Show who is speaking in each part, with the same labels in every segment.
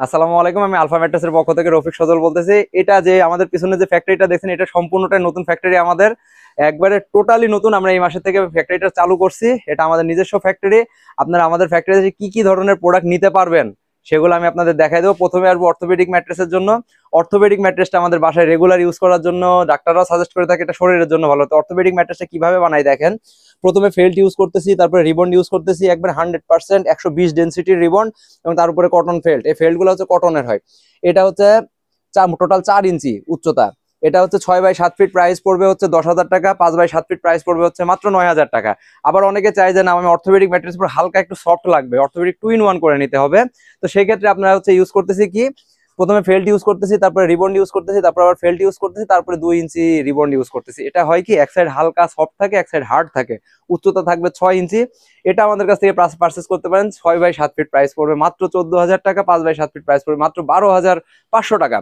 Speaker 1: আসসালামু আলাইকুম, আমি আলফা ম্যাট্রেসের পক্ষ থেকে রফিক সজল বলতেছি। এটা যে আমাদের পিছনে যে ফ্যাক্টরিটা দেখছেন, এটা সম্পূর্ণটাই নতুন ফ্যাক্টরি আমাদের, একবারে টোটালি নতুন। আমরা এই মাসের থেকে ফ্যাক্টরিটা চালু করছি। এটা আমাদের নিজস্ব ফ্যাক্টরি। আপনারা আমাদের ফ্যাক্টরিতে কি কি ধরনের প্রোডাক্ট নিতে পারবেন সেগুলো আমি আপনাদের দেখাই দেবো। প্রথমে আসবো অর্থোপেডিক ম্যাট্রেসের জন্য। অর্থোপেডিক ম্যাট্রেসটা আমাদের বাসায় রেগুলার ইউজ করার জন্য ডাক্তাররাও সাজেস্ট করে থাকে, এটা শরীরের জন্য ভালো। তো অর্থোপেডিক ম্যাট্রেসটা কিভাবে বানাই দেখেন। প্রথমে ফেল্ট ইউজ করতেছি, তারপরে রিবন্ড ইউজ করতেছি, একবার 100% 120 ডেন্সিটির রিবন্ড, এবং তার উপরে কটন ফেল্ট। এই ফেল্ট গুলো হচ্ছে কটনের হয়। এটা হচ্ছে টোটাল 4 ইঞ্চি উচ্চতা। এটা হচ্ছে 6x7 ফিট, প্রাইস পড়বে হচ্ছে 10,000 টাকা। 5x7 ফিট প্রাইস পড়বে হচ্ছে মাত্র 9,000 টাকা। আবার অনেকে চাই যে না, আমি অর্থোপেডিক ম্যাট্রেস পর হালকা একটু সফট লাগবে, অর্থোপেডিক 2 in 1 করে নিতে হবে। তো সেই ক্ষেত্রে আপনারা হচ্ছে ইউজ করতেছি কি, প্রথমে ফেল্ট ইউজ করতেছি, তারপরে রিবন্ড ইউজ করতেছি, তারপর আবার ফেল্ট ইউজ করতেছি, তারপরে 2 ইঞ্চি রিবন্ড ইউজ করতেছি। এটা হয় কি, এক সাইড হালকা সফট থাকে, এক সাইড হার্ড থাকে। উচ্চতা থাকবে 6 ইঞ্চি। এটা আমাদের কাছ থেকে পারচেস করতে পারেন। 6x7 ফিট প্রাইস পড়বে মাত্র 14,000 টাকা। 5x7 ফিট প্রাইস পড়বে মাত্র 12,500 টাকা।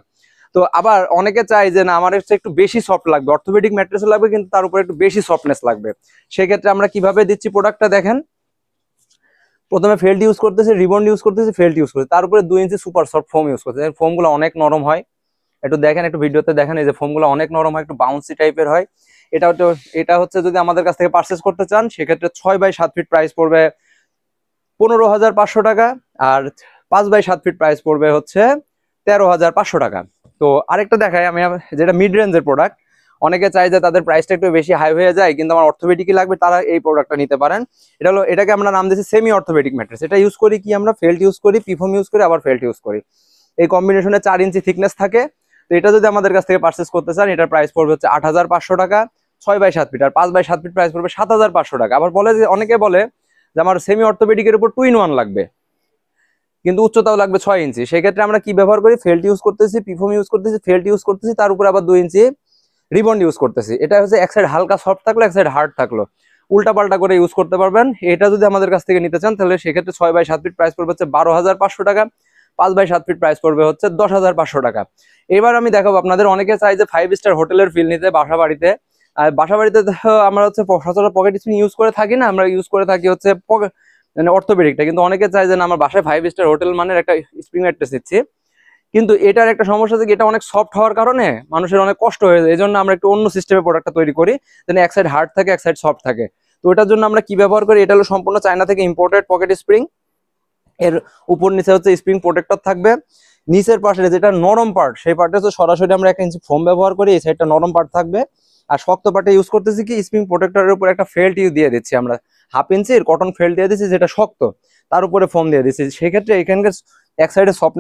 Speaker 1: তো আবার অনেকে চাই যে না, আমার হচ্ছে একটু বেশি সফট লাগবে, অর্থোপেডিক ম্যাট্রেসও লাগবে কিন্তু তার উপরে একটু বেশি সফটনেস লাগবে। সেক্ষেত্রে আমরা কিভাবে দিচ্ছি প্রোডাক্টটা দেখেন। প্রথমে ফেল্ট ইউজ করতেছি, রিবন্ড ইউজ করতেছি, ফেল্ট ইউজ করতেছি, তার উপরে 2 ইঞ্চি সুপার সফট ফোম ইউজ করতেছি। ফোম গুলো অনেক নরম হয়, একটু দেখেন, একটু ভিডিওতে দেখেন। এই যে ফোম গুলো অনেক নরম হয়, একটু বাউন্সি টাইপের হয়। এটা হচ্ছে যদি আমাদের কাছ থেকে পারচেস করতে চান সেক্ষেত্রে 6x7 ফিট প্রাইস পড়বে 15,500 টাকা। আর 5x7 ফিট প্রাইস পড়বে হচ্ছে 13,500 টাকা। তো আরেকটা দেখাই আমি, যেটা মিড রেঞ্জের প্রোডাক্ট। অনেকে চাই যে তাদের প্রাইসটা একটু বেশি হাই হয়ে যায় কিন্তু আমার অর্থোপেডিকই লাগবে, তারা এই প্রোডাক্টটা নিতে পারেন। এটাকে আমরা নাম দিয়েছি সেমি অর্থোপেডিক ম্যাট্রেস। এটা ইউজ করি কি, আমরা ফেল্ট ইউজ করি, পিফোম ইউজ করি, আবার ফেল্ট ইউজ করি। এই কম্বিনেশনে 4 ইঞ্চি থিকনেস থাকে। তো এটা যদি আমাদের কাছ থেকে পারচেস করতে চান, এটার প্রাইস পড়বে হচ্ছে 8,500 টাকা। 6x7 ফিট আর 5x7 ফিট প্রাইস পড়বে 7,500 টাকা। আবার বলে যে, অনেকে বলে যে আমার সেমি অর্থোপেডিকের উপর 2 in 1 লাগবে কিন্তু উচ্চতাও লাগবে 6 ইঞ্চি। সেক্ষেত্রে আমরা কি ব্যবহার করি, ফেল্ট ইউজ করতেছি, পিফোম ইউজ করতেছি, ফেল্ট ইউজ করতেছি, তার উপরে আবার 2 ইঞ্চি রিবন্ড ইউজ করতেছি। এটা হচ্ছে এক সাইড হালকা সফট থাকলো, এক সাইড হার্ড থাকলো, উল্টা পাল্টা করে ইউজ করতে পারবেন। এটা যদি আমাদের কাছ থেকে নিতে চান তাহলে সেক্ষেত্রে 6x7 ফিট প্রাইস পড়বে হচ্ছে 12,500 টাকা। 5x7 ফিট প্রাইস পড়বে হচ্ছে 10,500 টাকা। এবার আমি দেখাবো আপনাদের, অনেকে চাই যে 5 স্টার হোটেলের ফিল নিতে বাসা বাড়িতে। আর বাসা বাড়িতে আমরা হচ্ছে সচরাচর পকেট স্প্রিং ইউজ করে থাকি না, আমরা ইউজ করে থাকি হচ্ছে মানে অর্থোপেডিকটা। কিন্তু অনেকে চাই যে না, আমার বাসায় 5 স্টার হোটেল মানের একটা স্প্রিং ম্যাট্রেস দিচ্ছি, কিন্তু এটার একটা সমস্যা আছে, এটা অনেক সফট হওয়ার কারণে মানুষের অনেক কষ্ট হয়ে যায়। এই জন্য আমরা একটু অন্য সিস্টেমে প্রোডাক্টটা তৈরি করি, যেন এক সাইড হার্ড থাকে, এক সাইড সফট থাকে। তো এটার জন্য আমরা কি ব্যবহার করি, এটা হলো সম্পূর্ণ চায়না থেকে ইম্পোর্টেড পকেট স্প্রিং। এর উপর নিচে হচ্ছে স্প্রিং প্রোটেক্টর থাকবে। নিচের পাশে যেটা নরম পার্ট, সেই পার্টে হচ্ছে সরাসরি আমরা 1 ইঞ্চি ফোম ব্যবহার করি, এই সাইডটা নরম পার্ট থাকবে। আর শক্ত পার্টে ইউজ করতেছি কি, স্প্রিং প্রোটেক্টরের উপর একটা ফেল্ট দিয়ে দিচ্ছি আমরা, 1/2 ইঞ্চির কটন ফেল্ট দিয়ে দিচ্ছি যেটা শক্ত, তার উপরে ফোম দিয়ে দিচ্ছি। সেক্ষেত্রে এখানকার এক সাইডে সফটনেস